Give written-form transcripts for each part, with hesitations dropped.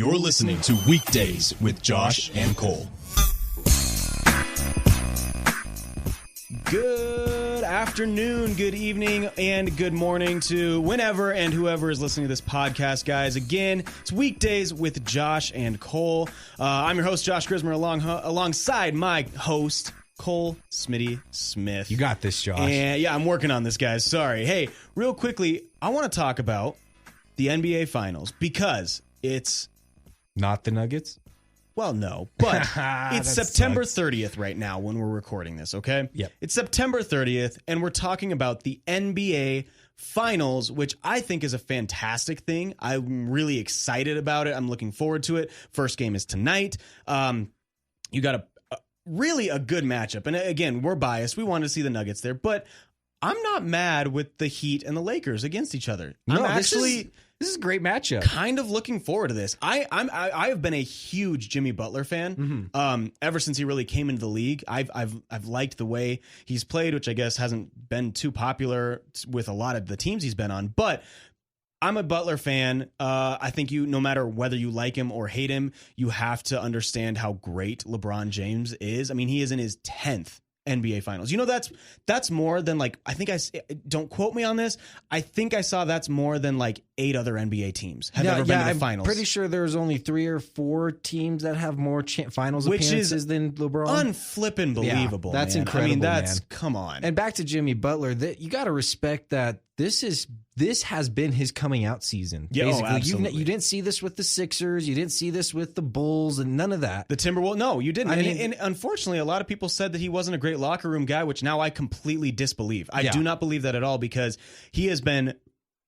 You're listening to Weekdays with Josh and Cole. Good afternoon, good evening, and good morning to whenever and whoever is listening to this podcast, guys. Again, it's Weekdays with Josh and Cole. I'm your host, Josh Grismer, alongside my host, Cole Smitty Smith. You got this, Josh. And yeah, I'm working on this, guys. Sorry. Hey, real quickly, I want to talk about the NBA Finals because it's... Not the Nuggets? Well, no, but it's September 30th right now when we're recording this, okay? Yep. It's September 30th, and we're talking about the NBA Finals, which I think is a fantastic thing. I'm really excited about it. I'm looking forward to it. First game is tonight. You got really a good matchup. And again, we're biased. We wanted to see the Nuggets there, but I'm not mad with the Heat and the Lakers against each other. This is a great matchup. Kind of looking forward to this. I have been a huge Jimmy Butler fan ever since he really came into the league. I've liked the way he's played, which I guess hasn't been too popular with a lot of the teams he's been on. But I'm a Butler fan. I think no matter whether you like him or hate him, you have to understand how great LeBron James is. I mean, he is in his 10th NBA Finals. You know, that's more than don't quote me on this. I think I saw that's more than 8 other NBA teams have ever been to the finals. I'm pretty sure there's only 3 or 4 teams that have more finals appearances than LeBron. Unflippin' believable. Yeah, that's man. incredible. I mean, man. Come on. And back to Jimmy Butler, you got to respect that this has been his coming out season. Yeah, basically. Absolutely. You didn't see this with the Sixers. You didn't see this with the Bulls and none of that. The Timberwolves, no, you didn't. And unfortunately, a lot of people said that he wasn't a great locker room guy, which now I completely disbelieve. I do not believe that at all because he has been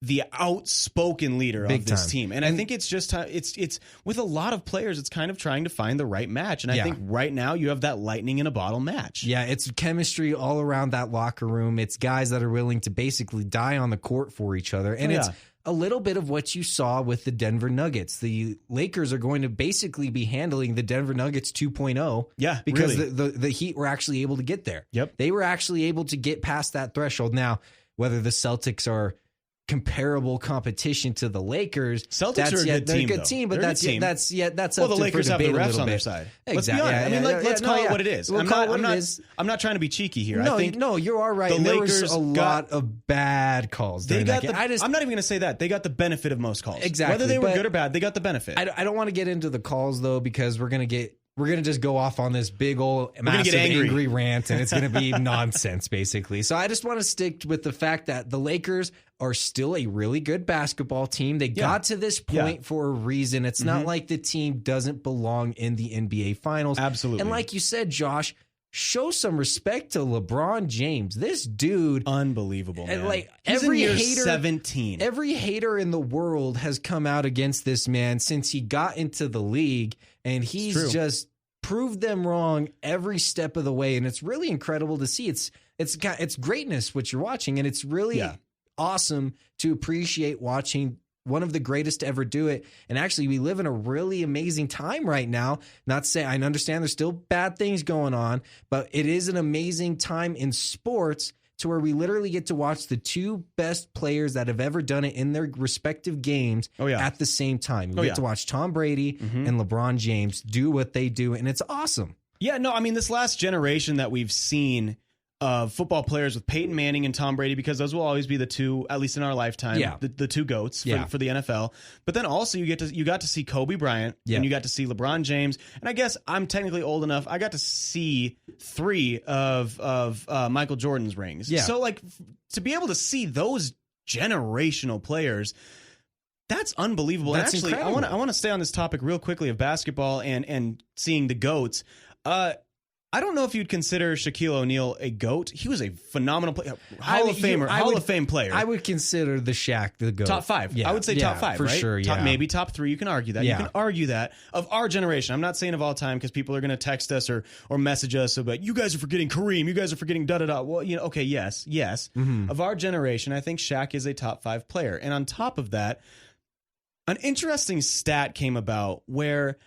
the outspoken leader of this team. And I think it's just it's with a lot of players, it's kind of trying to find the right match. And I think right now you have that lightning in a bottle match. Yeah, it's chemistry all around that locker room. It's guys that are willing to basically die on the court for each other. And it's a little bit of what you saw with the Denver Nuggets. The Lakers are going to basically be handling the Denver Nuggets 2.0. Yeah, because really. the Heat were actually able to get there. Yep. They were actually able to get past that threshold. Now, whether the Celtics are comparable competition to the Lakers. Celtics are a good team, but that's well, the Lakers have the refs on their side. Exactly. Let's call it what it is. I'm not trying to be cheeky here. No, you are right. There was a lot of bad calls. I'm not even going to say that. They got the benefit of most calls. Exactly. Whether they were good or bad, they got the benefit. I don't want to get into the calls though because we're going to just go off on this big old massive angry rant, and it's going to be nonsense, basically. So I just want to stick with the fact that the Lakers are still a really good basketball team. They got to this point for a reason. It's not like the team doesn't belong in the NBA Finals. Absolutely. And like you said, Josh, show some respect to LeBron James. This dude, unbelievable, man. And he's every in year hater, 17. Every hater in the world has come out against this man since he got into the league, and he's just proved them wrong every step of the way. And it's really incredible to see. It's greatness what you're watching, and it's really awesome to appreciate watching one of the greatest to ever do it. And actually, we live in a really amazing time right now. Not to say, I understand there's still bad things going on, but it is an amazing time in sports to where we literally get to watch the 2 best players that have ever done it in their respective games at the same time. We get to watch Tom Brady and LeBron James do what they do, and it's awesome. Yeah, no, I mean, this last generation that we've seen of football players with Peyton Manning and Tom Brady, because those will always be the 2, at least in our lifetime, the 2 GOATs for the NFL. But then also you got to see Kobe Bryant and you got to see LeBron James. And I guess I'm technically old enough. I got to see 3 of Michael Jordan's rings. Yeah. So to be able to see those generational players, that's unbelievable. That's and actually, incredible. I want to stay on this topic real quickly of basketball and seeing the GOATs. I don't know if you'd consider Shaquille O'Neal a GOAT. He was a phenomenal player, Hall of Fame player. I would consider the Shaq the GOAT. Top 5. Yeah. I would say top 5, for right? sure. Yeah. Maybe top 3. You can argue that. Yeah. You can argue that of our generation. I'm not saying of all time because people are going to text us or message us about you guys are forgetting Kareem. You guys are forgetting da da da. Well, okay, yes. Of our generation, I think Shaq is a top 5 player. And on top of that, an interesting stat came about where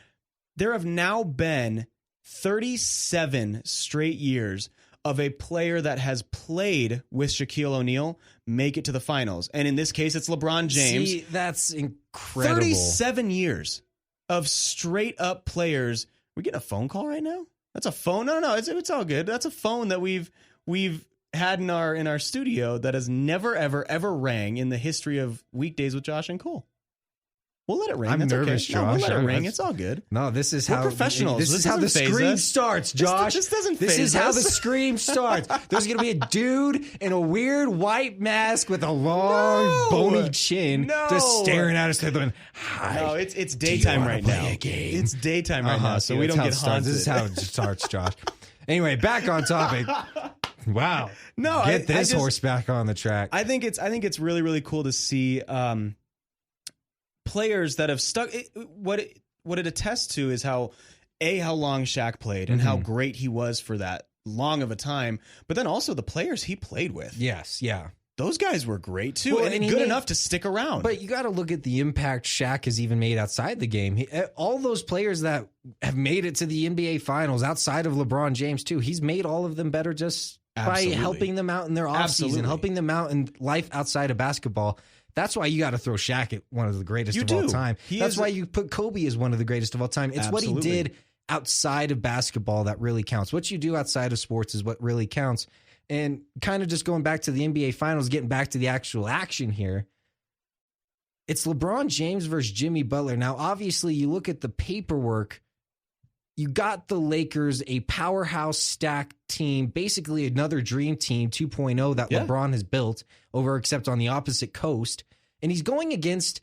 there have now been 37 straight years of a player that has played with Shaquille O'Neal make it to the finals. And in this case, it's LeBron James. See, that's incredible. 37 years of straight up players. We getting a phone call right now? That's a phone? No, it's all good. That's a phone that we've had in our studio that has never ever rang in the history of Weekdays with Josh and Cole. We'll let it ring. I'm That's nervous, okay. Josh. No, we'll let it ring. It's all good. No, this is We're how professionals. This is how the doesn't phase scream us. starts, Josh. This doesn't This phase is how us. the scream starts. There's gonna be a dude in a weird white mask with a long, bony chin, just staring at us. Going, "Hi, No, it's daytime right now. Game? It's daytime right now, so we don't get haunted. This is how it starts, Josh. Anyway, back on topic. Wow. No, Get this I just, horse back on the track. I think it's really, really cool to see players that have stuck. What it attests to is how long Shaq played and how great he was for that long of a time, but then also the players he played with. Yes, yeah. Those guys were great too, Well, and good enough to stick around. But you got to look at the impact Shaq has even made outside the game. All those players that have made it to the NBA Finals outside of LeBron James too, he's made all of them better just by helping them out in their offseason, helping them out in life outside of basketball. That's why you got to throw Shaq at one of the greatest of all time. That's why you put Kobe as one of the greatest of all time. It's what he did outside of basketball that really counts. What you do outside of sports is what really counts. And kind of just going back to the NBA Finals, getting back to the actual action here, it's LeBron James versus Jimmy Butler. Now, obviously, you look at the paperwork, you got the Lakers, a powerhouse stacked team, basically another dream team 2.0 that LeBron has built over, except on the opposite coast. And he's going against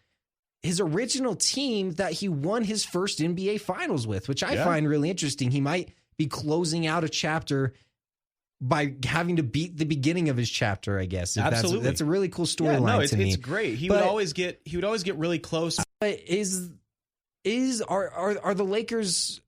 his original team that he won his first NBA Finals with, which I find really interesting. He might be closing out a chapter by having to beat the beginning of his chapter, I guess. Absolutely. That's a really cool storyline to me. It's great. He would always get really close. But are the Lakers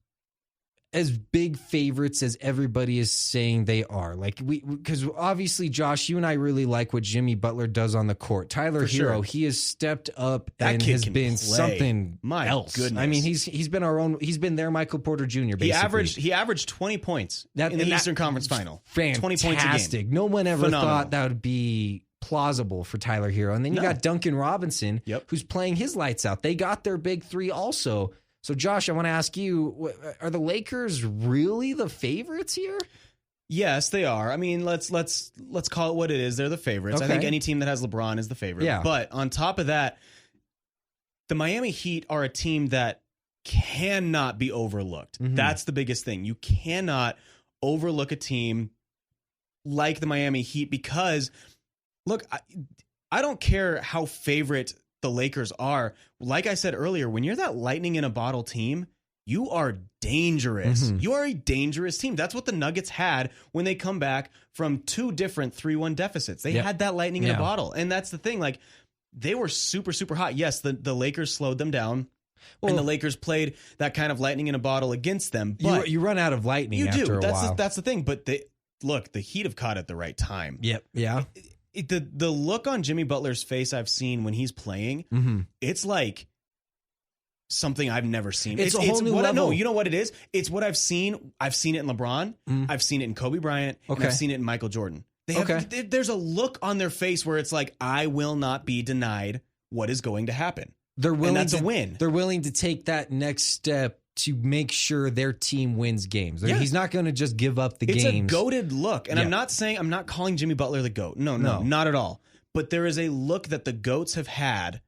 as big favorites as everybody is saying they are? Like because obviously, Josh, you and I really like what Jimmy Butler does on the court. Tyler Hero, he has stepped up and has been something else. Goodness. I mean, he's been their Michael Porter Jr. Basically, He averaged 20 points in the Eastern Conference Final. Fantastic. 20 points a game. No one ever thought that would be plausible for Tyler Hero. And then you got Duncan Robinson, who's playing his lights out. They got their big three also. So, Josh, I want to ask you, are the Lakers really the favorites here? Yes, they are. I mean, let's call it what it is. They're the favorites. Okay. I think any team that has LeBron is the favorite. Yeah. But on top of that, the Miami Heat are a team that cannot be overlooked. Mm-hmm. That's the biggest thing. You cannot overlook a team like the Miami Heat because, look, I don't care how favorite the Lakers are. Like I said earlier, when you're that lightning in a bottle team, you are dangerous. Mm-hmm. You are a dangerous team. That's what the Nuggets had when they come back from two different 3-1 deficits. They had that lightning in a bottle. And that's the thing. Like, they were super, super hot. Yes, the Lakers slowed them down. Well, and the Lakers played that kind of lightning in a bottle against them. But you run out of lightning after a while. That's the thing. But the Heat have caught at the right time. Yep. Yeah. The look on Jimmy Butler's face I've seen when he's playing, it's like something I've never seen. It's a whole new level. No, you know what it is? It's what I've seen. I've seen it in LeBron. I've seen it in Kobe Bryant. And I've seen it in Michael Jordan. There's a look on their face where it's like, I will not be denied what is going to happen. And that's a win. They're willing to take that next step to make sure their team wins games. He's not going to just give up the games. It's a goated look. And I'm not calling Jimmy Butler the GOAT. No, not at all. But there is a look that the GOATs have had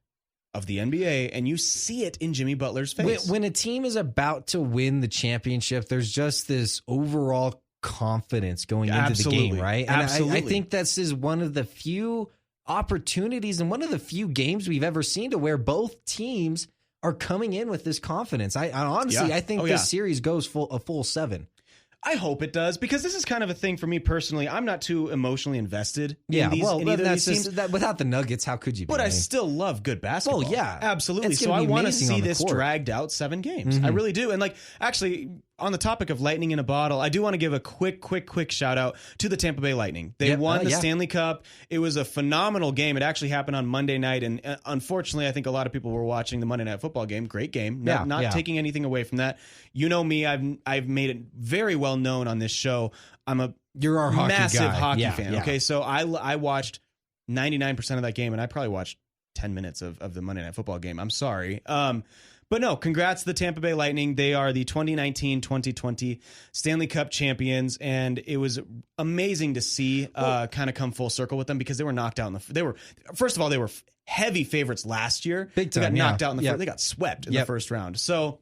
of the NBA, and you see it in Jimmy Butler's face. When a team is about to win the championship, there's just this overall confidence going into the game, right? And Absolutely. I think this is one of the few opportunities and one of the few games we've ever seen to where both teams are coming in with this confidence. I honestly, I think this series goes a full 7. I hope it does, because this is kind of a thing for me personally. I'm not too emotionally invested in either of these teams. Without the Nuggets, how could you be? But I still love good basketball. Well, yeah. Absolutely. So I want to see this dragged out 7 games. I really do. And like, actually, on the topic of lightning in a bottle, I do want to give a quick shout out to the Tampa Bay Lightning. They won the Stanley Cup. It was a phenomenal game. It actually happened on Monday night, and unfortunately, I think a lot of people were watching the Monday Night Football game. Great game. Not taking anything away from that. You know me, I've made it very well known on this show. You're our massive hockey fan. Okay, so I watched 99% of that game, and I probably watched 10 minutes of the Monday Night Football game. I'm sorry. But no, congrats to the Tampa Bay Lightning. They are the 2019-2020 Stanley Cup champions, and it was amazing to see kind of come full circle with them because they were knocked out they were heavy favorites last year. Big time. They got knocked out in the first. They got swept in the first round. So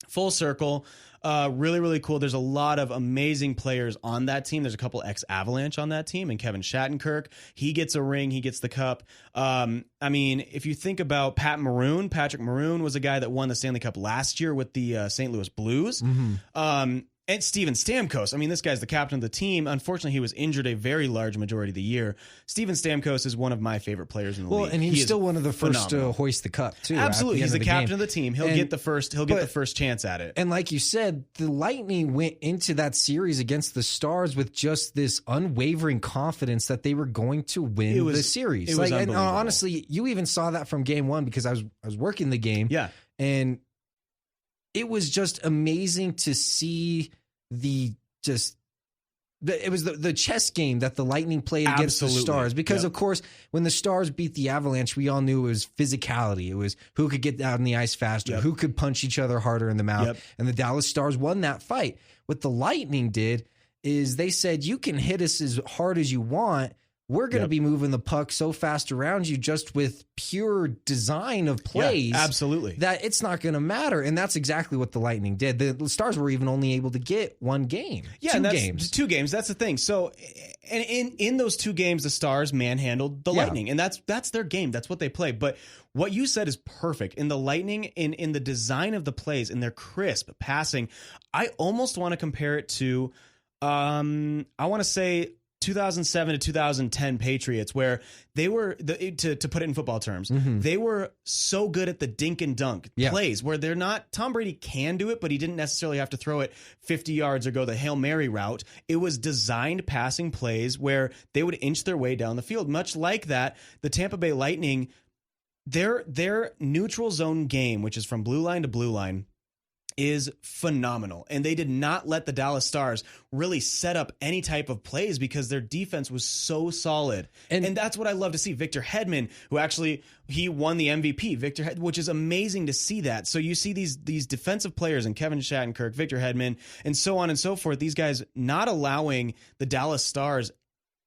full circle. Really, really cool. There's a lot of amazing players on that team. There's a couple ex-Avalanche on that team, and Kevin Shattenkirk, he gets a ring, he gets the cup. I mean, if you think about Patrick Maroon was a guy that won the Stanley Cup last year with the St. Louis Blues. And Steven Stamkos. I mean, this guy's the captain of the team. Unfortunately, he was injured a very large majority of the year. Steven Stamkos is one of my favorite players in the league. Well, and he was still one of the first to hoist the cup, too. Absolutely. He's the captain of the team. He'll get the first chance at it. And like you said, the Lightning went into that series against the Stars with just this unwavering confidence that they were going to win the series. It was unbelievable. And honestly, you even saw that from game one because I was working the game. Yeah. And it was just amazing to see the chess game that the Lightning played against the Stars. Because, of course, when the Stars beat the Avalanche, we all knew it was physicality. It was who could get out on the ice faster, who could punch each other harder in the mouth. And the Dallas Stars won that fight. What the Lightning did is they said, you can hit us as hard as you want. We're going to be moving the puck so fast around you just with pure design of plays. Absolutely. That it's not going to matter. And that's exactly what the Lightning did. The Stars were even only able to get one game. Yeah, two games. That's the thing. So and in those 2 games, the Stars manhandled the Lightning. And that's their game. That's what they play. But what you said is perfect. In the Lightning, in the design of the plays, in their crisp passing, I almost want to compare it to, I want to say, 2007 to 2010 Patriots, where they were to put it in football terms, they were so good at the dink and dunk plays where they're not. Tom Brady can do it, but he didn't necessarily have to throw it 50 yards or go the Hail Mary route. It was designed passing plays where they would inch their way down the field. Much like that, the Tampa Bay Lightning, their neutral zone game, which is from blue line to blue line, is phenomenal. And they did not let the Dallas Stars really set up any type of plays because their defense was so solid. And that's what I love to see. Victor Hedman, who actually, he won the MVP, which is amazing to see that. So you see these defensive players and Kevin Shattenkirk, Victor Hedman, and so on and so forth, these guys not allowing the Dallas Stars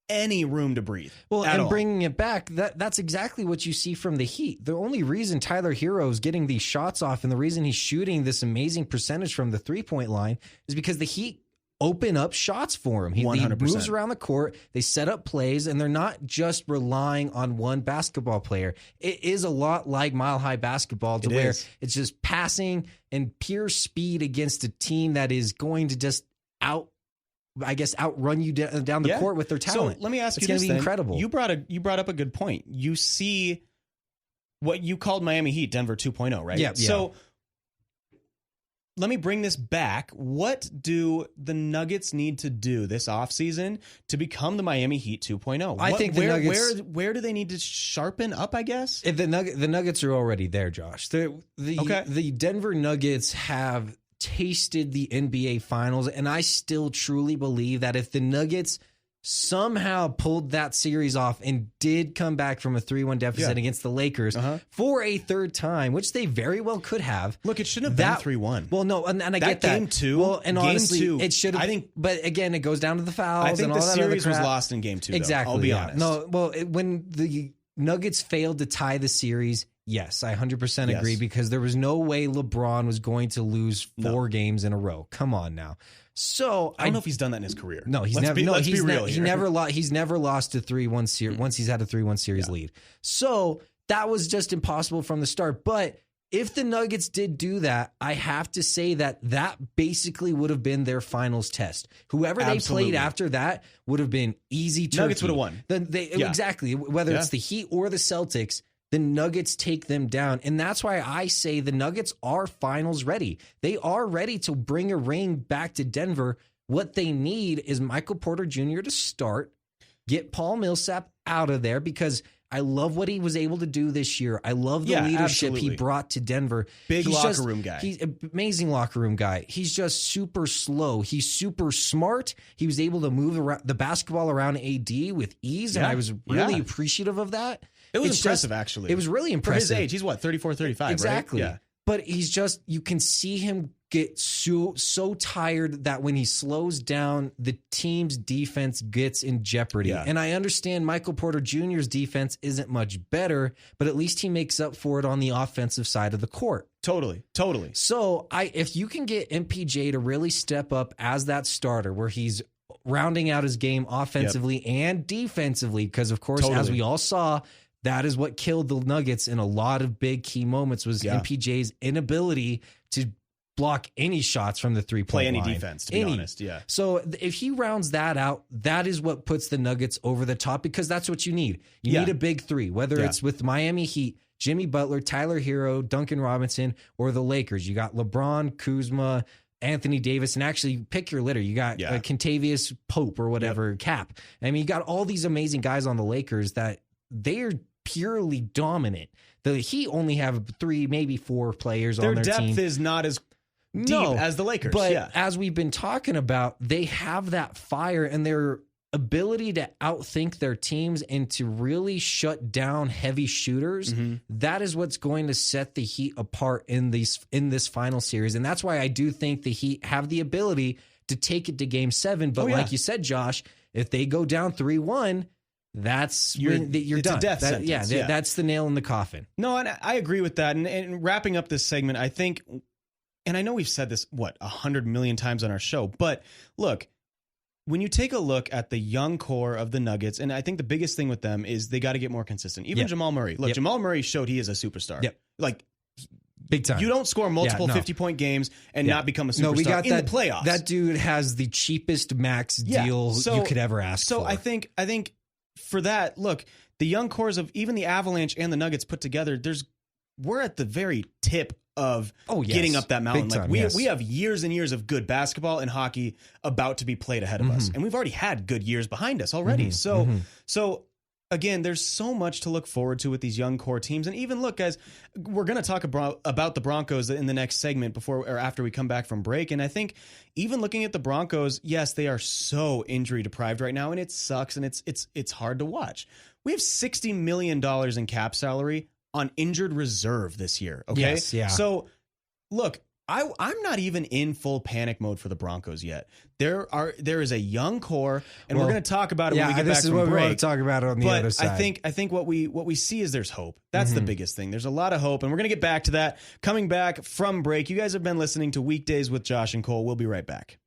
any room to breathe. Well, and bringing it back, that's exactly what you see from the Heat. The only reason Tyler Hero is getting these shots off and the reason he's shooting this amazing percentage from the 3-point line is because the Heat open up shots for him. He 100%. Moves around the court, they set up plays, and they're not just relying on one basketball player. It is a lot like Mile High Basketball to where it's just passing and pure speed against a team that is going to just outrun you down the court with their talent. So let me ask you this. It's going to be incredible. incredible. You brought up a good point. You see what you called Miami Heat, Denver 2.0, right? Yeah. So let me bring this back. What do the Nuggets need to do this offseason to become the Miami Heat 2.0? I think the Nuggets, where do they need to sharpen up, I guess? The Nuggets are already there, Josh. The Denver Nuggets have tasted the NBA Finals, and I still truly believe that if the Nuggets somehow pulled that series off and did come back from a 3-1 deficit against the Lakers for a third time, which they very well could have. Look, it shouldn't have been 3-1. Well, no, and I get that. Game 2. Well, and honestly, it should have. I think, but again, it goes down to the fouls. I think and all the that series other crap. was lost in Game 2. Exactly. I'll be honest. No, well, when the Nuggets failed to tie the series, yes, I 100% agree because there was no way LeBron was going to lose 4 games in a row. Come on now. So I don't know if he's done that in his career. No, he's never. He never lost. He's never lost a 3-1 series once he's had a 3-1 series lead. So that was just impossible from the start. But if the Nuggets did do that, I have to say that basically would have been their finals test. Whoever they played after that would have been easy turkey. Nuggets would have won. Exactly. Whether it's the Heat or the Celtics, the Nuggets take them down. And that's why I say the Nuggets are finals ready. They are ready to bring a ring back to Denver. What they need is Michael Porter Jr. to start, get Paul Millsap out of there because I love what he was able to do this year. I love the leadership he brought to Denver. Big locker room guy. He's an amazing locker room guy. He's just super slow. He's super smart. He was able to move the basketball around AD with ease, and I was really appreciative of that. It was impressive, actually. It was really impressive. For his age, he's what, 34, 35, exactly. right? Yeah. but he's just, you can see him get so tired that when he slows down, the team's defense gets in jeopardy. Yeah. And I understand Michael Porter Jr.'s defense isn't much better, but at least he makes up for it on the offensive side of the court. Totally. So if you can get MPJ to really step up as that starter where he's rounding out his game offensively and defensively, because of course, as we all saw, that is what killed the Nuggets in a lot of big key moments was MPJ's inability to block any shots from the three-point line. Play any defense, to be honest, yeah. So if he rounds that out, that is what puts the Nuggets over the top because that's what you need. You need a big three, whether it's with Miami Heat, Jimmy Butler, Tyler Hero, Duncan Robinson, or the Lakers. You got LeBron, Kuzma, Anthony Davis, and actually pick your litter. You got Kentavious Pope or whatever, Cap. I mean, you got all these amazing guys on the Lakers that they're purely dominant. The Heat only have 3, maybe 4 players on their team. Their depth is not as deep as the Lakers. But as we've been talking about, they have that fire and their ability to outthink their teams and to really shut down heavy shooters. That is what's going to set the Heat apart in this final series. And that's why I do think the Heat have the ability to take it to game 7. But like you said, Josh, if they go down 3-1, you're done. A death sentence. That's the nail in the coffin. No, and I agree with that. And wrapping up this segment, I think, and I know we've said this, 100 million times on our show, but look, when you take a look at the young core of the Nuggets, and I think the biggest thing with them is they got to get more consistent. Even Jamal Murray. Look, Jamal Murray showed he is a superstar. Like, big time. You don't score multiple 50-point games and not become a superstar in the playoffs. That dude has the cheapest max deal you could ever ask for. So I think for that, look, the young cores of even the Avalanche and the Nuggets put together, we're at the very tip of getting up that mountain. Time, like we have years and years of good basketball and hockey about to be played ahead of us. And we've already had good years behind us already. So again, there's so much to look forward to with these young core teams. And even look, guys, we're going to talk about the Broncos in the next segment before or after we come back from break. And I think even looking at the Broncos, yes, they are so injury deprived right now, and it sucks and it's hard to watch. We have $60 million in cap salary on injured reserve this year. Okay. Yes, yeah. So look, I'm not even in full panic mode for the Broncos yet. There is a young core, and we're going to talk about it when we get back from break. This is what we want to talk about on the other side. I think what we see is there's hope. That's the biggest thing. There's a lot of hope, and we're going to get back to that coming back from break. You guys have been listening to Weekdays with Josh and Cole. We'll be right back.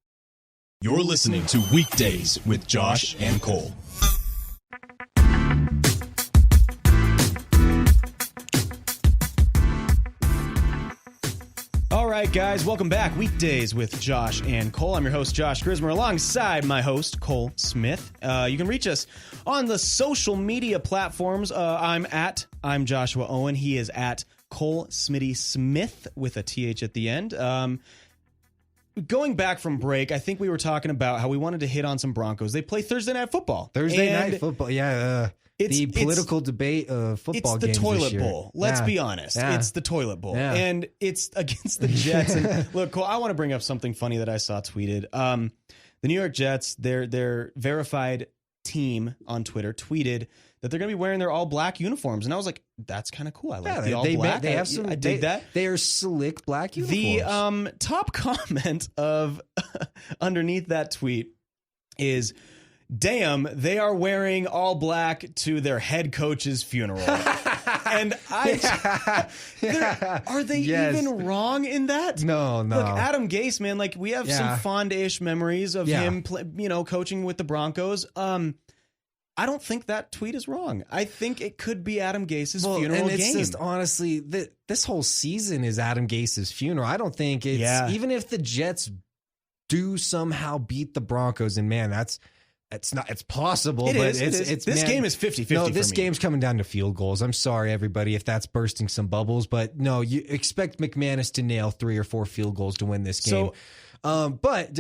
You're listening to Weekdays with Josh and Cole. All right, guys, welcome back. Weekdays with Josh and Cole. I'm your host, Josh Grismer, alongside my host, Cole Smith. You can reach us on the social media platforms. I'm Joshua Owen. He is at Cole Smitty Smith with a TH at the end. Going back from break, I think we were talking about how we wanted to hit on some Broncos. They play Thursday Night Football. Thursday Night Football, yeah. The political debate of football games. It's the toilet this year. bowl. Let's be honest. Yeah. It's the toilet bowl. Yeah. And it's against the Jets. And look, Cole, I want to bring up something funny that I saw tweeted. The New York Jets, their verified team on Twitter tweeted that they're going to be wearing their all black uniforms. And I was like, that's kind of cool. I like the all black. They have some, I dig that. They are slick black uniforms. The top comment of underneath that tweet is, damn, they are wearing all black to their head coach's funeral. And are they even wrong in that? No. Look, Adam Gase, man, like we have some fond-ish memories of him, coaching with the Broncos. I don't think that tweet is wrong. I think it could be Adam Gase's funeral and it's game. Just honestly, this whole season is Adam Gase's funeral. I don't think it's even if the Jets do somehow beat the Broncos, and man, it's possible, it's this game is 50-50. No, this game's coming down to field goals. I'm sorry, everybody, if that's bursting some bubbles, but no, you expect McManus to nail 3 or 4 field goals to win this game. But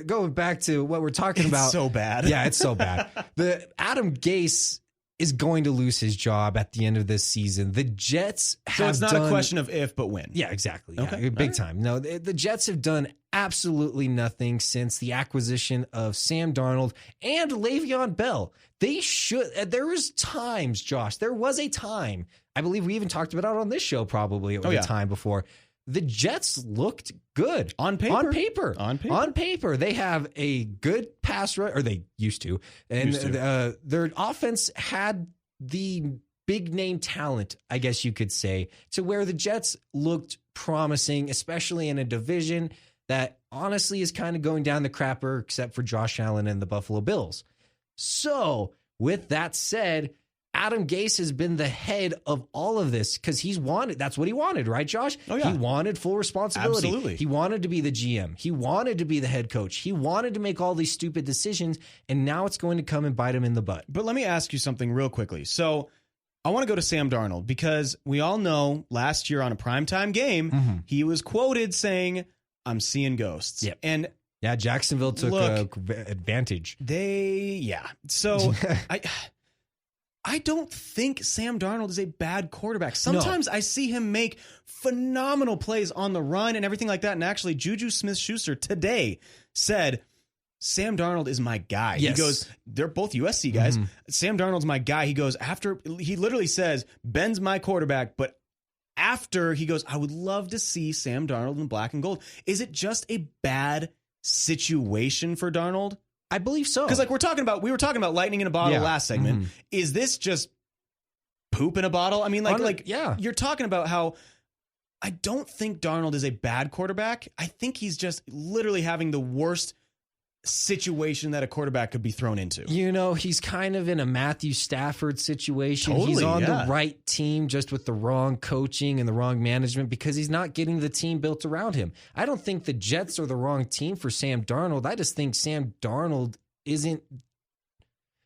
going back to what we're talking about, so bad. Yeah, it's so bad. The Adam Gase is going to lose his job at the end of this season. The Jets have it's not a question of if, but when. Yeah, exactly. Yeah, okay. Big time. No, the Jets have done absolutely nothing since the acquisition of Sam Darnold and Le'Veon Bell. There was times, Josh, there was a time, I believe we even talked about it on this show probably at the time before, the Jets looked good on paper. On paper, they have a good pass rush, or they used to, and their offense had the big name talent, I guess you could say, to where the Jets looked promising, especially in a division that honestly is kind of going down the crapper, except for Josh Allen and the Buffalo Bills. So, with that said, Adam Gase has been the head of all of this because that's what he wanted, right, Josh? Oh, yeah. He wanted full responsibility. Absolutely. He wanted to be the GM. He wanted to be the head coach. He wanted to make all these stupid decisions, and now it's going to come and bite him in the butt. But let me ask you something real quickly. So I want to go to Sam Darnold because we all know last year on a primetime game, he was quoted saying, "I'm seeing ghosts." Yep. And yeah, Jacksonville took advantage. So I don't think Sam Darnold is a bad quarterback. Sometimes I see him make phenomenal plays on the run and everything like that. And actually, Juju Smith-Schuster today said, Sam Darnold is my guy. Yes. He goes, they're both USC guys. Sam Darnold's my guy. He goes, he literally says, Ben's my quarterback, but after he goes, I would love to see Sam Darnold in black and gold. Is it just a bad situation for Darnold? I believe so. Because we were talking about lightning in a bottle last segment. Is this just poop in a bottle? I mean, you're talking about how I don't think Darnold is a bad quarterback. I think he's just literally having the worst situation that a quarterback could be thrown into. You know, he's kind of in a Matthew Stafford situation. Totally, he's on the right team, just with the wrong coaching and the wrong management because he's not getting the team built around him. I don't think the Jets are the wrong team for Sam Darnold. I just think Sam Darnold isn't.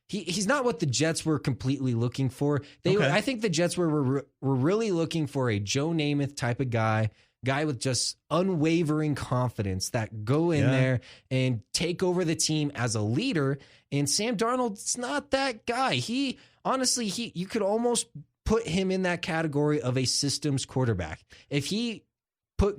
He's not what the Jets were completely looking for. I think the Jets were really looking for a Joe Namath type of guy with just unwavering confidence that go in there and take over the team as a leader. And Sam Darnold's not that guy. You could almost put him in that category of a systems quarterback. If he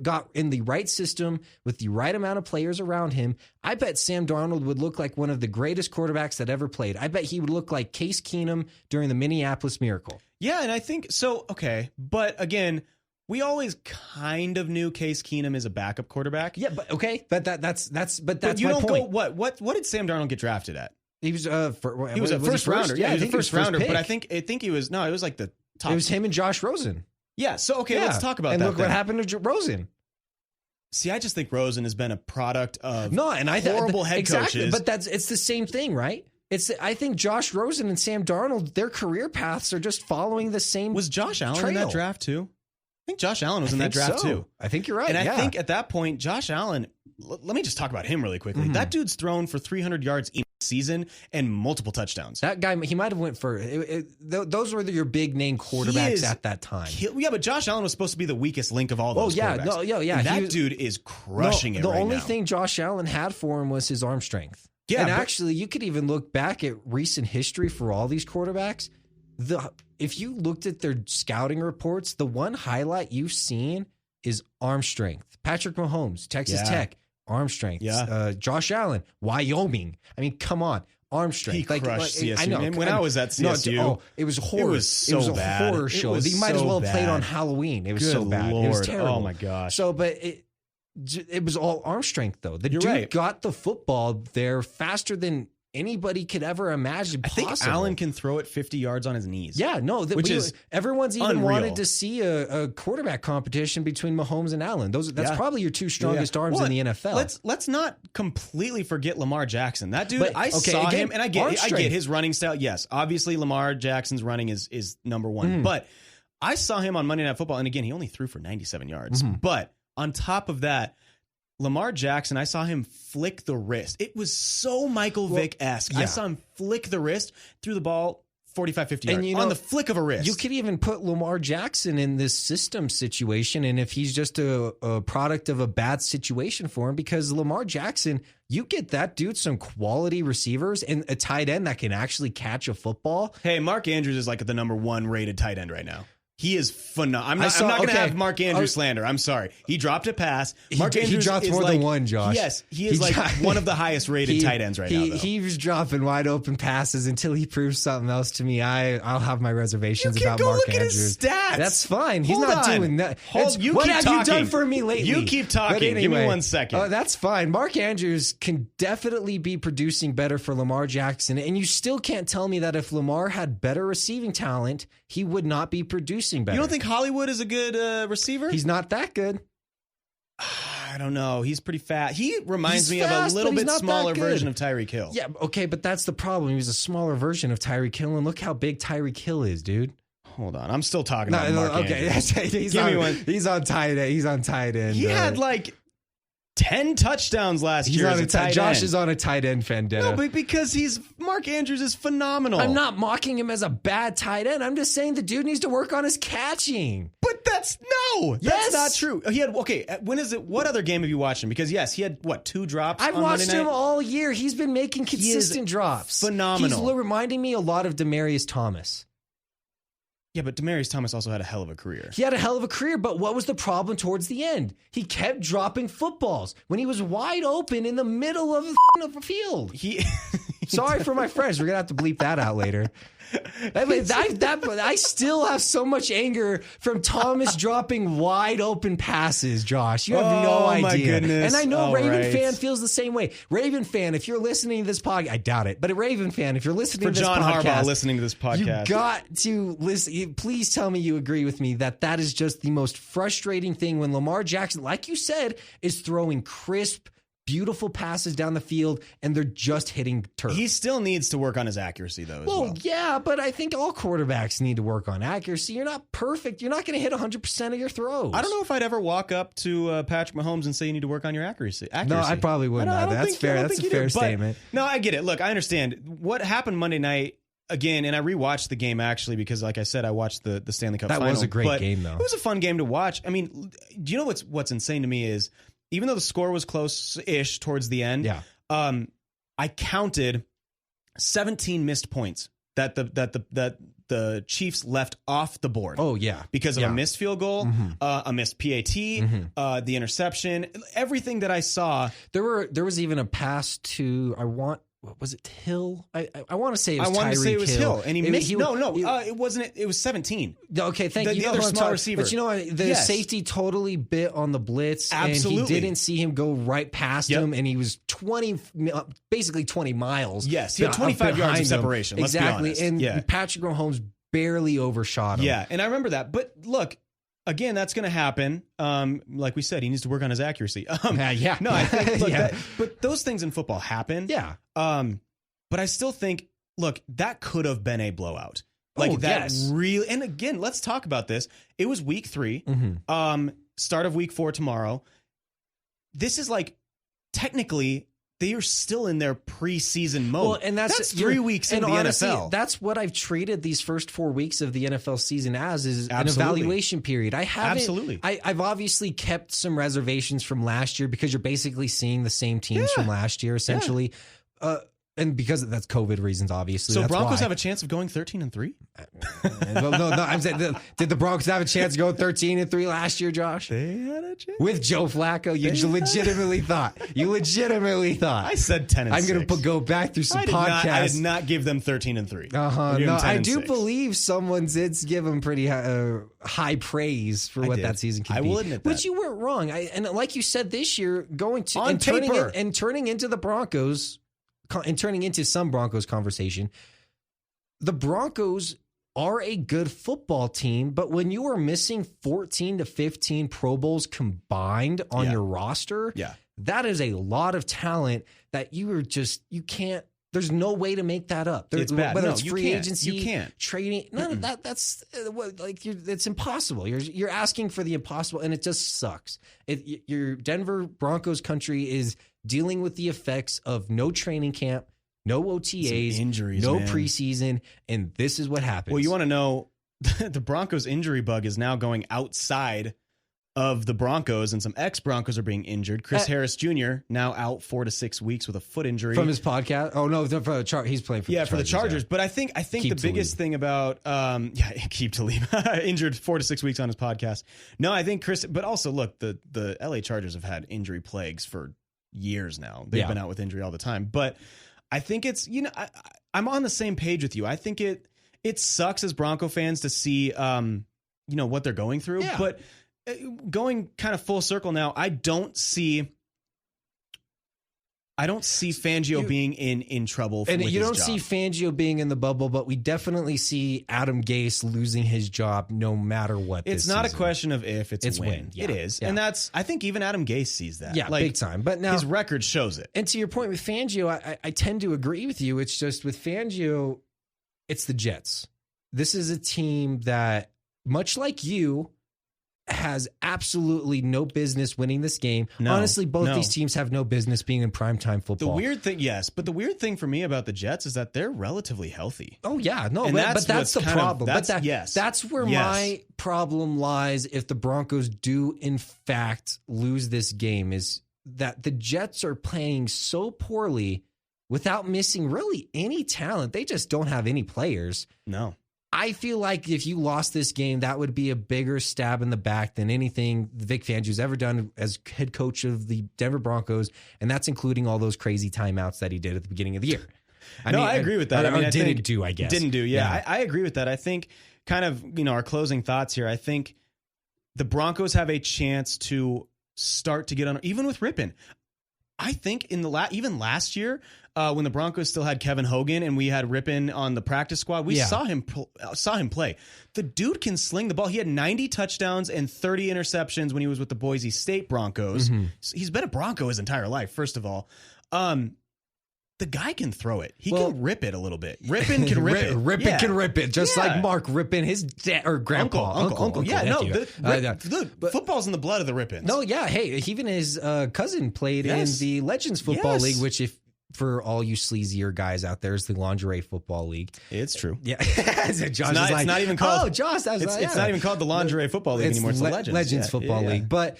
got in the right system with the right amount of players around him, I bet Sam Darnold would look like one of the greatest quarterbacks that ever played. I bet he would look like Case Keenum during the Minneapolis Miracle. Yeah, and I think so. Okay, but again, we always kind of knew Case Keenum is a backup quarterback. Yeah, but okay, but that's you my don't point. go what did Sam Darnold get drafted at? He was a first rounder. Yeah, he was a first rounder. But I think he was it was like the top. It was him and Josh Rosen. Yeah. So let's talk about that. And look what happened to Rosen. See, I just think Rosen has been a product of horrible head coaches. But it's the same thing, right? I think Josh Rosen and Sam Darnold, their career paths are just following the same. Was Josh Allen in that draft too? I think Josh Allen was in that draft too. I think you're right. And I think at that point, Josh Allen, let me just talk about him really quickly. That dude's thrown for 300 yards each season and multiple touchdowns. That guy, he might have went for those were your big name quarterbacks at that time. Yeah, but Josh Allen was supposed to be the weakest link of all those quarterbacks. And that dude is crushing it right now. The only thing Josh Allen had for him was his arm strength. Yeah, and actually, you could even look back at recent history for all these quarterbacks. If you looked at their scouting reports, the one highlight you've seen is arm strength. Patrick Mahomes, Texas Tech, arm strength. Yeah. Josh Allen, Wyoming. I mean, come on, arm strength. He crushed CSU. I know. And when I was at CSU, it was horror. It was a horror show. He might as well have played on Halloween. It was so bad. Lord. It was terrible. Oh my gosh. So, but it was all arm strength though. The dude got the football there faster than anybody could ever imagine possible. I think Allen can throw it 50 yards on his knees. Yeah, no, everyone's even unreal. Wanted to see a quarterback competition between Mahomes and Allen. That's probably your two strongest arms in the NFL. Let's not completely forget Lamar Jackson. That dude, saw him, and I get his running style. Yes, obviously Lamar Jackson's running is number one, but I saw him on Monday Night Football, and again, he only threw for 97 yards. But on top of that, Lamar Jackson, I saw him flick the wrist. It was so Michael Vick-esque. I saw him flick the wrist, threw the ball 45, 50 yards on the flick of a wrist. You could even put Lamar Jackson in this system situation, and if he's just a product of a bad situation for him, because Lamar Jackson, you get that dude some quality receivers and a tight end that can actually catch a football. Hey, Mark Andrews is like the number one rated tight end right now. He is phenomenal. I'm not going to have Mark Andrews slander. I'm sorry. He dropped a pass. Mark Andrews he dropped more than one, Josh. Yes, he is one of the highest rated tight ends right now. Though. He was dropping wide open passes until he proves something else to me. I'll have my reservations about Mark Andrews. Look at his stats. That's fine. He's not doing that. What have you done for me lately? You keep talking. Anyway, give me 1 second. That's fine. Mark Andrews can definitely be producing better for Lamar Jackson, and you still can't tell me that if Lamar had better receiving talent, he would not be producing better. You don't think Hollywood is a good receiver? He's not that good. I don't know. He's pretty fat. He reminds me of a little bit smaller version of Tyreek Hill. Yeah, okay, but that's the problem. He was a smaller version of Tyreek Hill, and look how big Tyreek Hill is, dude. Hold on. I'm still talking about Mark Andrews. He's on tight end. He's on tight end. He had like 10 touchdowns last year as a tight end. Josh is on a tight end vendetta. No, but because Mark Andrews is phenomenal. I'm not mocking him as a bad tight end. I'm just saying the dude needs to work on his catching. But that's not true. He had when is it? What other game have you watched him? Because yes, he had 2 drops. I've watched him all year. He's been making consistent drops. Phenomenal. He's reminding me a lot of Demaryius Thomas. Yeah, but Demaryius Thomas also had a hell of a career. He had a hell of a career, but what was the problem towards the end? He kept dropping footballs when he was wide open in the middle of the field. Sorry for my French. We're going to have to bleep that out later. I still have so much anger from Thomas dropping wide open passes, Josh. You have no idea. My goodness. And I know Raven fan feels the same way. Raven fan, if you're listening to this podcast, I doubt it, but a Raven fan, if you're listening to this podcast. For John Harbaugh listening to this podcast. You got to listen. Please tell me you agree with me that is just the most frustrating thing when Lamar Jackson, like you said, is throwing crisp, beautiful passes down the field, and they're just hitting turf. He still needs to work on his accuracy, though, as well. Yeah, but I think all quarterbacks need to work on accuracy. You're not perfect. You're not going to hit 100% of your throws. I don't know if I'd ever walk up to Patrick Mahomes and say you need to work on your accuracy. No, I probably wouldn't. That's fair. That's a fair statement. No, I get it. Look, I understand. What happened Monday night, again, and I rewatched the game, actually, because, like I said, I watched the Stanley Cup final. That was a great game, though. It was a fun game to watch. I mean, do you know what's insane to me is, even though the score was close-ish towards the end, I counted 17 missed points that the Chiefs left off the board. Oh, yeah. Because of a missed field goal, a missed PAT, the interception, everything that I saw. There was even a pass to, was it Hill? I want to say it was Tyreek Hill. I want to say it was Hill. And he missed. It wasn't. It was 17. Okay, thank you. The other small receiver. But you know what? The safety totally bit on the blitz. Absolutely. And he didn't see him go right past him, and he was basically 20 miles. Yes, he had 25 yards of separation. Exactly. Let's be honest. And Patrick Mahomes barely overshot him. Yeah, and I remember that. But look, again, that's going to happen. Like we said, he needs to work on his accuracy. No, I think but those things in football happen. Yeah. But I still think, look, that could have been a blowout. Really, and again, let's talk about this. It was week 3, start of week 4 tomorrow. This is technically, they are still in their preseason mode. Well, and that's 3 weeks in the NFL. That's what I've treated these first 4 weeks of the NFL season as, is an evaluation period. I've obviously kept some reservations from last year because you're basically seeing the same teams from last year, essentially. And because that's COVID reasons, obviously. So Broncos have a chance of going 13-3? No, I'm saying, did the Broncos have a chance to go 13-3 last year, Josh? They had a chance. With Joe Flacco, you legitimately thought. I said 10-6. I'm going to go back through some podcasts. I did not give them 13-3. No, I do believe someone did give them pretty high praise for what that season can be. I will admit that. But you weren't wrong. And like you said, this year, turning into the Broncos, and turning into some Broncos conversation, the Broncos are a good football team, but when you are missing 14 to 15 Pro Bowls combined on your roster, that is a lot of talent that you can't, there's no way to make that up. It's bad. Whether it's free agency, you can't. Trading, none of that, it's impossible. You're asking for the impossible, and it just sucks. Your Denver Broncos country is dealing with the effects of no training camp, no OTAs, injuries, no preseason, and this is what happens. Well, you want to know, the Broncos injury bug is now going outside of the Broncos, and some ex-Broncos are being injured. Chris Harris Jr. now out 4 to 6 weeks with a foot injury from his podcast. Oh no, he's playing for for the Chargers. Yeah. But I think the biggest thing about keep Talib injured 4 to 6 weeks on his podcast. No, I think Chris. But also look, the LA Chargers have had injury plagues for years now. They've been out with injury all the time. But I think it's I'm on the same page with you. I think it sucks as Bronco fans to see what they're going through, but. Going kind of full circle now, I don't see Fangio being in trouble. And with you his don't job. see Fangio being in the bubble, but we definitely see Adam Gase losing his job no matter what. It's not a question of if, it's when. Yeah. It is. Yeah. And I think even Adam Gase sees that. Yeah, big time. But now his record shows it. And to your point with Fangio, I tend to agree with you. It's just with Fangio, it's the Jets. This is a team that, much like you, has absolutely no business winning this game. Honestly, both these teams have no business being in primetime football. The weird thing for me about the Jets is that they're relatively healthy. Oh yeah, no, but that's the problem. That's where my problem lies if the Broncos do in fact lose this game, is that the Jets are playing so poorly without missing really any talent. They just don't have any players. No. I feel like if you lost this game, that would be a bigger stab in the back than anything Vic Fangio's ever done as head coach of the Denver Broncos, and that's including all those crazy timeouts that he did at the beginning of the year. I agree with that. I didn't do, I guess. Didn't do, yeah. I agree with that. I think kind of, our closing thoughts here, I think the Broncos have a chance to start to get on, even with Rippon. I think in even last year, when the Broncos still had Kevin Hogan and we had Rippon on the practice squad, we saw him play. The dude can sling the ball. He had 90 touchdowns and 30 interceptions when he was with the Boise State Broncos. Mm-hmm. He's been a Bronco his entire life, first of all. The guy can throw it. He can rip it a little bit. Rippon can rip it. Rippon can rip it, just like Mark Rippon, his dad or grandpa, uncle. Yeah, football's in the blood of the Rippons. No, yeah. Hey, even his cousin played in the Legends Football League, which, if for all you sleazier guys out there, is the Lingerie Football League. It's true. Yeah, it's not even called. Oh, Josh, it's not even called the Lingerie Football League anymore. It's the Legends Football League. But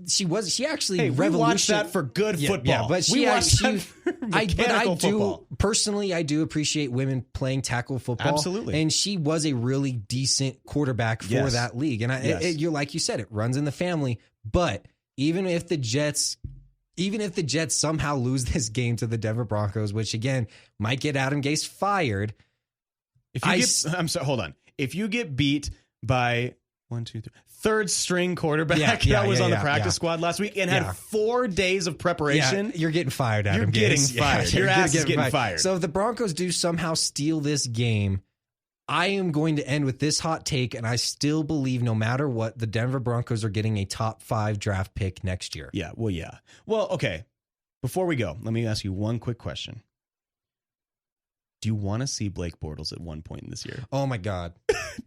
she actually we watched that for good football. Yeah, but we watched that for mechanical football. Personally, I do appreciate women playing tackle football. Absolutely. And she was a really decent quarterback for that league. And you're like you said, it runs in the family. But even if the Jets somehow lose this game to the Denver Broncos, which again might get Adam Gase fired. Hold on. If you get beat by 1, 2, 3, third string quarterback that was on the practice squad last week and had 4 days of preparation, you're getting fired, Adam Gase. You're getting fired. Your ass is getting fired. So if the Broncos do somehow steal this game, I am going to end with this hot take, and I still believe no matter what, the Denver Broncos are getting a top 5 draft pick next year. Yeah, well, okay. Before we go, let me ask you one quick question. Do you want to see Blake Bortles at one point in this year? Oh, my God.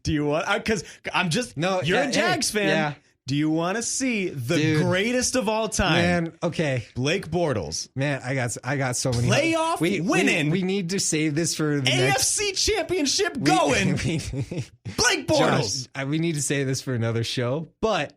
Do you want... Because you're a Jags fan. Yeah. Do you want to see the greatest of all time? Man, okay. Blake Bortles. Man, I got so many playoff winning. We need to save this for the AFC Championship going. Blake Bortles. Josh, we need to save this for another show. But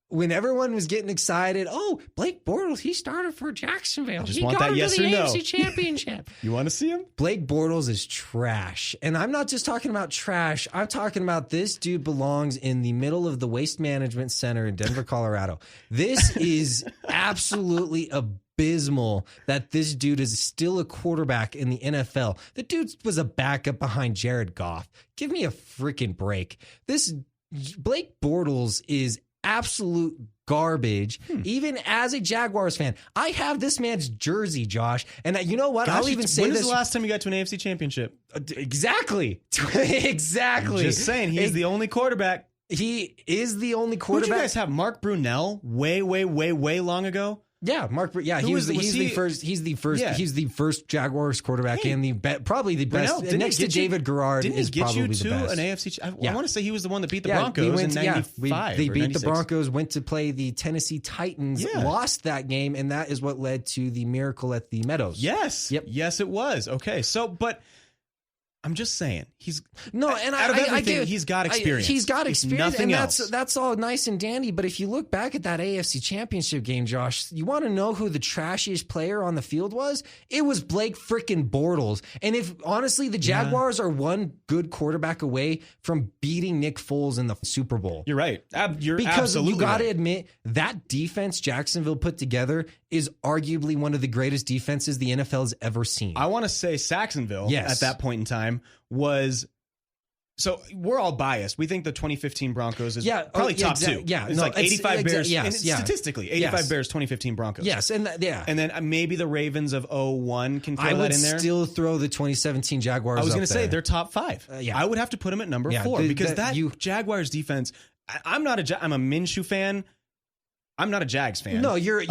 when everyone was getting excited, Blake Bortles, he started for Jacksonville. I just want that yes or no. AFC Championship. You want to see him? Blake Bortles is trash. And I'm not just talking about trash. I'm talking about this dude belongs in the middle of the Waste Management Center in Denver, Colorado. This is absolutely abysmal that this dude is still a quarterback in the NFL. The dude was a backup behind Jared Goff. Give me a freaking break. This Blake Bortles is absolute garbage. Even as a Jaguars fan, I have this man's jersey, Josh. And you know what? I'll even say this. When was the last time you got to an AFC Championship? Exactly. I'm just saying, he's the only quarterback. He is the only quarterback. Who did you guys have? Mark Brunell way long ago? Yeah, he's the first Jaguars quarterback and probably the best next to David Garrard is probably the best. Didn't he get you to an AFC? I want to say he was the one that beat the Broncos in 95. They beat 96. the Broncos, went to play the Tennessee Titans, lost that game, and that is what led to the miracle at the Meadows. Yes. Yep. Yes, it was. Okay. So, but I'm just saying he's he's got experience. He's got experience, nothing and else. that's all nice and dandy. But if you look back at that AFC Championship game, Josh, you want to know who the trashiest player on the field was? It was Blake freaking Bortles. And if honestly, the Jaguars are one good quarterback away from beating Nick Foles in the Super Bowl. You're right. You're because absolutely you got to right. admit that defense Jacksonville put together is arguably one of the greatest defenses the NFL has ever seen. I want to say Saxonville at that point in time was. So we're all biased. We think the 2015 Broncos is probably top two. Yeah, it's like 85 Bears. Statistically, 85 Yes. Bears, 2015 Broncos. Yes, and then maybe the Ravens of 01 can throw that in there. I would still throw the 2017 Jaguars. I was going to say they're top 5. I would have to put them at number 4 because Jaguars defense. I'm a Minshew fan. I'm not a Jags fan. No, you're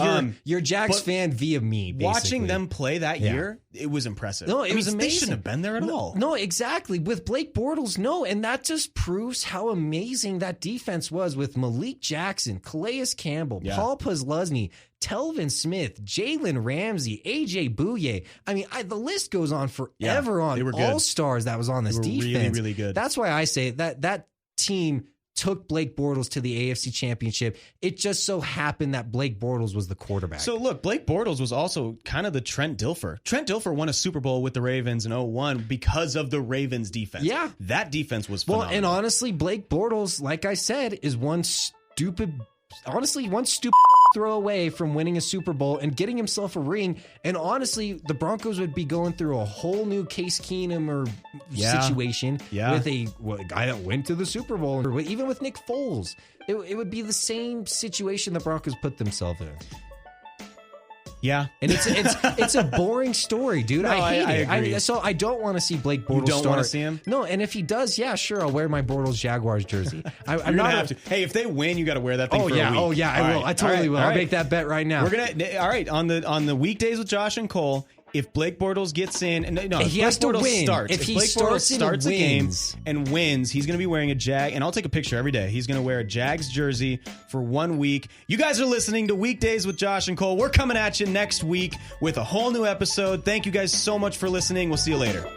Jags fan via me. Basically. Watching them play that year, it was impressive. No, it was amazing. They shouldn't have been there at all. No, exactly. With Blake Bortles, no, and that just proves how amazing that defense was with Malik Jackson, Calais Campbell, Paul Posluszny, Telvin Smith, Jalen Ramsey, AJ Bouye. I mean, the list goes on forever on all stars that was on this defense. Really, really good. That's why I say that team took Blake Bortles to the AFC Championship. It just so happened that Blake Bortles was the quarterback. So look, Blake Bortles was also kind of the Trent Dilfer. Trent Dilfer won a Super Bowl with the Ravens in 01 because of the Ravens defense. Yeah. That defense was phenomenal. Well, and honestly, Blake Bortles, like I said, is one stupid throw away from winning a Super Bowl and getting himself a ring. And honestly, the Broncos would be going through a whole new Case Keenum situation with a guy that went to the Super Bowl, or even with Nick Foles. It would be the same situation the Broncos put themselves in. Yeah, and it's a boring story, dude. No, I hate it. agree. So I don't want to see Blake Bortles. You don't want to see him? No, and if he does, yeah, sure, I'll wear my Bortles Jaguars jersey. I'm not have to. Hey, if they win, you got to wear that thing for a week. Oh yeah, I will. I totally will. I'll make that bet right now. We're gonna. All right, on the weekdays with Josh and Cole. If Blake Bortles gets in, and no, he has to win. If he Blake starts Bortles starts a game wins. and wins, he's going to be wearing a Jag, and I'll take a picture every day. He's going to wear a Jags jersey for 1 week. You guys are listening to Weekdays with Josh and Cole. We're coming at you next week with a whole new episode. Thank you guys so much for listening. We'll see you later.